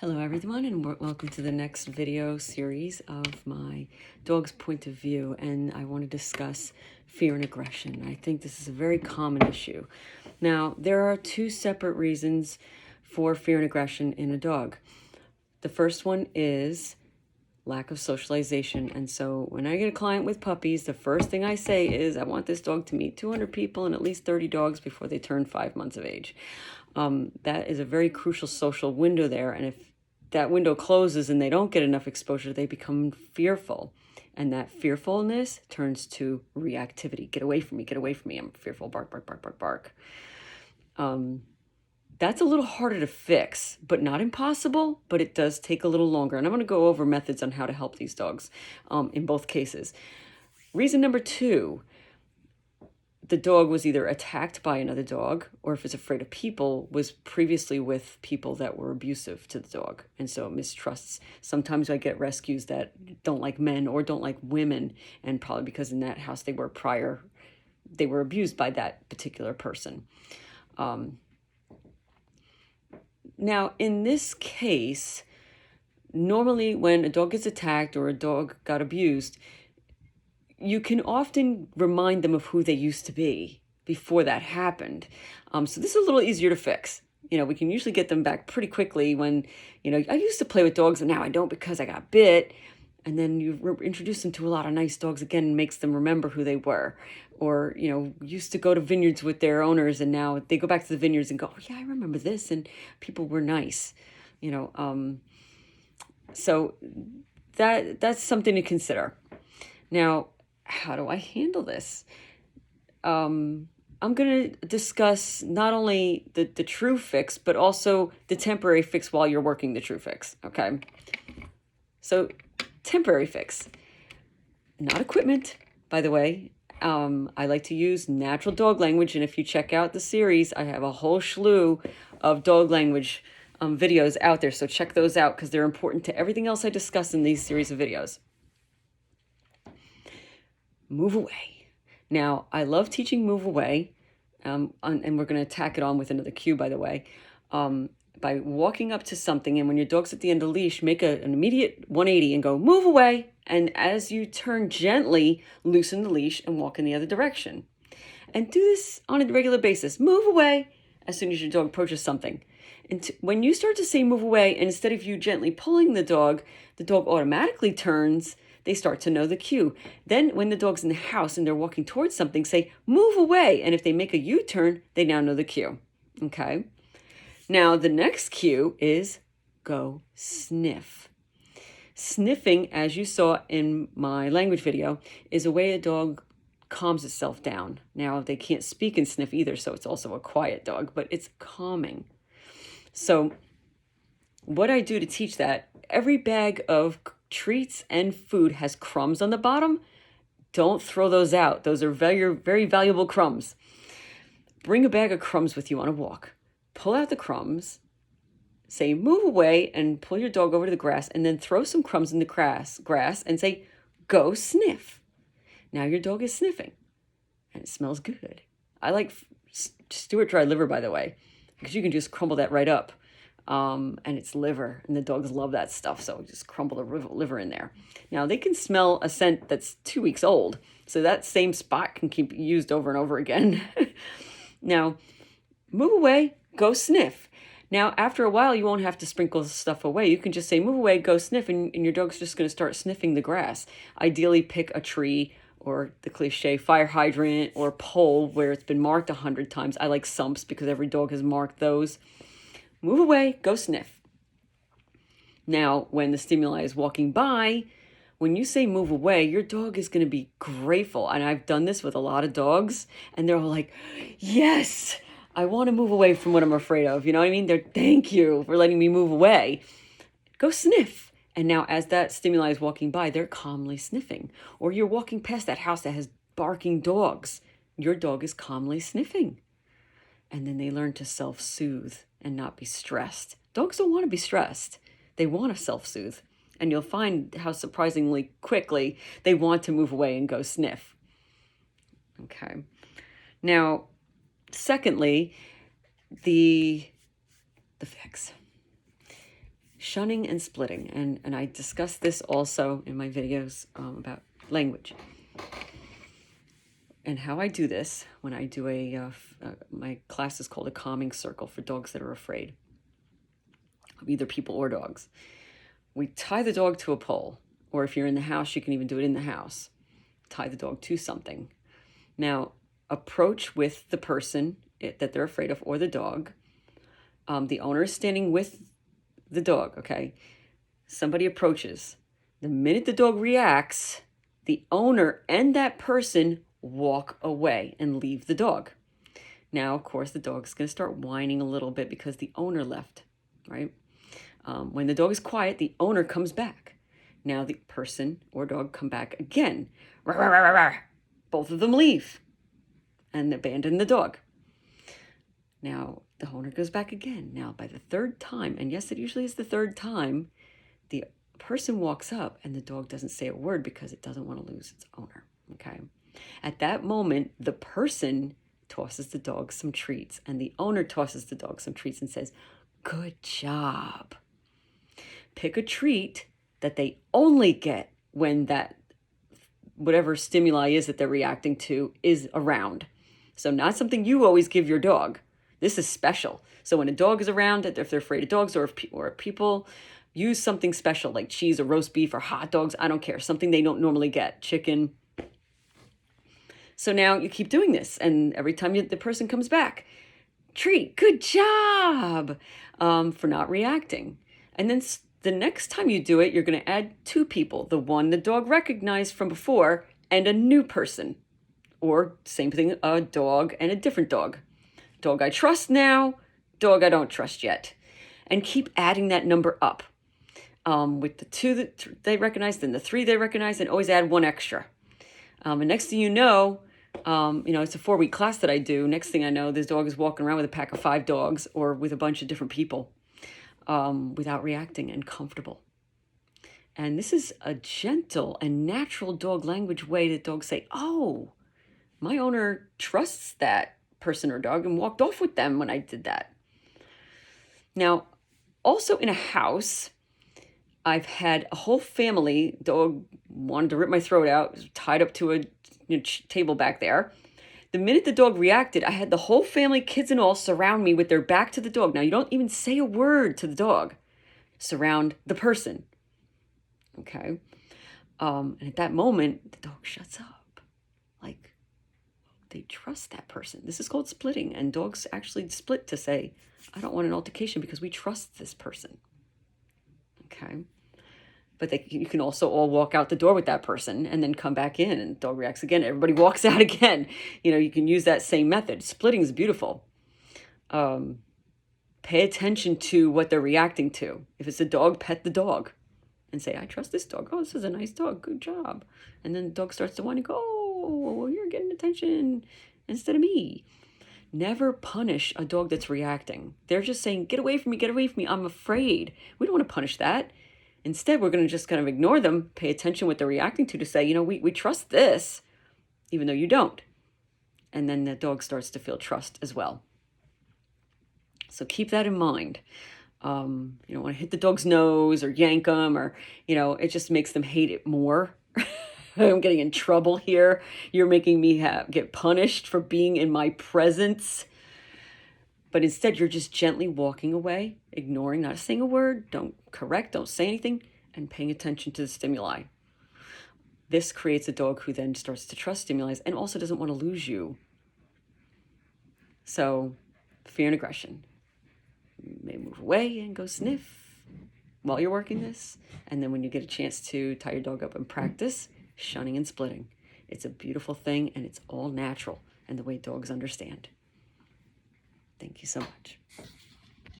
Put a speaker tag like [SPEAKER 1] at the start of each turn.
[SPEAKER 1] Hello everyone, and welcome to the next video series of my dog's point of view, and I want to discuss fear and aggression. I think this is a very common issue. Now, there are two separate reasons for fear and aggression in a dog. The first one is lack of socialization, and so when I get a client with puppies, the first thing I say is I want this dog to meet 200 people and at least 30 dogs before they turn 5 months of age. That is a very crucial social window there, and if that window closes and they don't get enough exposure, they become fearful, and that fearfulness turns to reactivity. Get away from me, I'm fearful, bark, bark, bark, bark, bark. That's a little harder to fix, but not impossible, but it does take a little longer, and I'm going to go over methods on how to help these dogs in both cases. Reason number two: the dog was either attacked by another dog, or if it's afraid of people, was previously with people that were abusive to the dog, and so it mistrusts. Sometimes I get rescues that don't like men or don't like women, and probably because in that house they were abused by that particular person. Now, in this case, normally when a dog gets attacked or a dog got abused, you can often remind them of who they used to be before that happened. So this is a little easier to fix. We can usually get them back pretty quickly when, I used to play with dogs and now I don't because I got bit. And then you introduce them to a lot of nice dogs again and makes them remember who they were. Or, used to go to vineyards with their owners and now they go back to the vineyards and go, oh yeah, I remember this. And people were nice, so that's something to consider. Now, how do I handle this? I'm going to discuss not only the true fix, but also the temporary fix while you're working the true fix, okay? So, temporary fix. Not equipment, by the way. I like to use natural dog language, and if you check out the series, I have a whole slew of dog language videos out there, so check those out because they're important to everything else I discuss in these series of videos. Move away. Now, I love teaching move away, and we're going to tack it on with another cue, by the way, by walking up to something, and when your dog's at the end of the leash, make an immediate 180 and go, move away, and as you turn gently, loosen the leash and walk in the other direction. And do this on a regular basis. Move away as soon as your dog approaches something. And when you start to say move away, and instead of you gently pulling the dog automatically turns. They start to know the cue. Then when the dog's in the house and they're walking towards something, say, move away. And if they make a U-turn, they now know the cue. Okay? Now, the next cue is go sniff. Sniffing, as you saw in my language video, is a way a dog calms itself down. Now, they can't speak and sniff either, so it's also a quiet dog, but it's calming. So what I do to teach that, every bag of treats and food has crumbs on the bottom. Don't throw those out. Those are very, very valuable crumbs. Bring a bag of crumbs with you on a walk. Pull out the crumbs, say move away, and pull your dog over to the grass, and then throw some crumbs in the grass and say, go sniff. Now your dog is sniffing, and it smells good. I like Stewart dry liver, by the way, because you can just crumble that right up. And it's liver, and the dogs love that stuff, so just crumble the liver in there. Now, they can smell a scent that's 2 weeks old, so that same spot can keep used over and over again. Now, move away, go sniff. Now, after a while, you won't have to sprinkle stuff away. You can just say, move away, go sniff, and your dog's just going to start sniffing the grass. Ideally, pick a tree or the cliche fire hydrant or pole where it's been marked 100 times. I like sumps because every dog has marked those. Move away, go sniff. Now, when the stimuli is walking by, when you say move away, your dog is going to be grateful. And I've done this with a lot of dogs, and they're all like, yes, I want to move away from what I'm afraid of. You know what I mean? They're, thank you for letting me move away. Go sniff. And now as that stimuli is walking by, they're calmly sniffing. Or you're walking past that house that has barking dogs. Your dog is calmly sniffing. And then they learn to self-soothe and not be stressed. Dogs don't want to be stressed. They want to self-soothe. And you'll find how surprisingly quickly they want to move away and go sniff. Okay. Now, secondly, the fix. shunning and splitting. And I discuss this also in my videos about language. And how I do this when I do my class is called a calming circle for dogs that are afraid of either people or dogs. We tie the dog to a pole, or if you're in the house, you can even do it in the house. Tie the dog to something. Now, approach with the person that they're afraid of or the dog. The owner is standing with the dog, okay? Somebody approaches. The minute the dog reacts, the owner and that person walk away and leave the dog. Now, of course, the dog's going to start whining a little bit because the owner left, right? When the dog is quiet, the owner comes back. Now the person or dog come back again. Rawr, rawr, rawr, rawr. Both of them leave and abandon the dog. Now the owner goes back again. Now by the third time, and yes, it usually is the third time, the person walks up and the dog doesn't say a word because it doesn't want to lose its owner, okay? At that moment, the person tosses the dog some treats and the owner tosses the dog some treats and says, "Good job." Pick a treat that they only get when that whatever stimuli is that they're reacting to is around. So not something you always give your dog. This is special. So when a dog is around, if they're afraid of dogs or if people, use something special like cheese or roast beef or hot dogs. I don't care. Something they don't normally get. Chicken. So now you keep doing this. And every time the person comes back, treat. Good job for not reacting. And then the next time you do it, you're going to add two people. The one the dog recognized from before and a new person. Or same thing, a dog and a different dog. Dog I trust now, dog I don't trust yet. And keep adding that number up. With the two that they recognize, then the three they recognize, and always add one extra. And next thing you know, it's a 4-week class that I do. Next thing I know, this dog is walking around with a pack of 5 dogs or with a bunch of different people without reacting and comfortable. And this is a gentle and natural dog language way that dogs say, "Oh, my owner trusts that person or dog and walked off with them when I did that." Now, also in a house, I've had a whole family, dog wanted to rip my throat out, was tied up to a table back there. The minute the dog reacted, I had the whole family, kids and all, surround me with their back to the dog. Now, you don't even say a word to the dog. Surround the person. Okay? And at that moment, the dog shuts up. Like, they trust that person. This is called splitting. And dogs actually split to say, "I don't want an altercation because we trust this person." Okay? But you can also all walk out the door with that person and then come back in and the dog reacts again. Everybody walks out again. You can use that same method. Splitting is beautiful. Pay attention to what they're reacting to. If it's a dog, pet the dog and say, "I trust this dog. Oh, this is a nice dog. Good job." And then the dog starts to whine and go, "Oh, you're getting attention instead of me." Never punish a dog that's reacting. They're just saying, "Get away from me, get away from me. I'm afraid." We don't want to punish that. Instead, we're going to just kind of ignore them, pay attention what they're reacting to say, we trust this, even though you don't. And then the dog starts to feel trust as well. So keep that in mind. You don't want to hit the dog's nose or yank them or, it just makes them hate it more. I'm getting in trouble here. You're making me get punished for being in my presence. But instead, you're just gently walking away, ignoring, not saying a word, don't correct, don't say anything, and paying attention to the stimuli. This creates a dog who then starts to trust stimuli and also doesn't want to lose you. So, fear and aggression. You may move away and go sniff while you're working this. And then when you get a chance to tie your dog up and practice, shunning and splitting. It's a beautiful thing, and it's all natural and the way dogs understand. Thank you so much.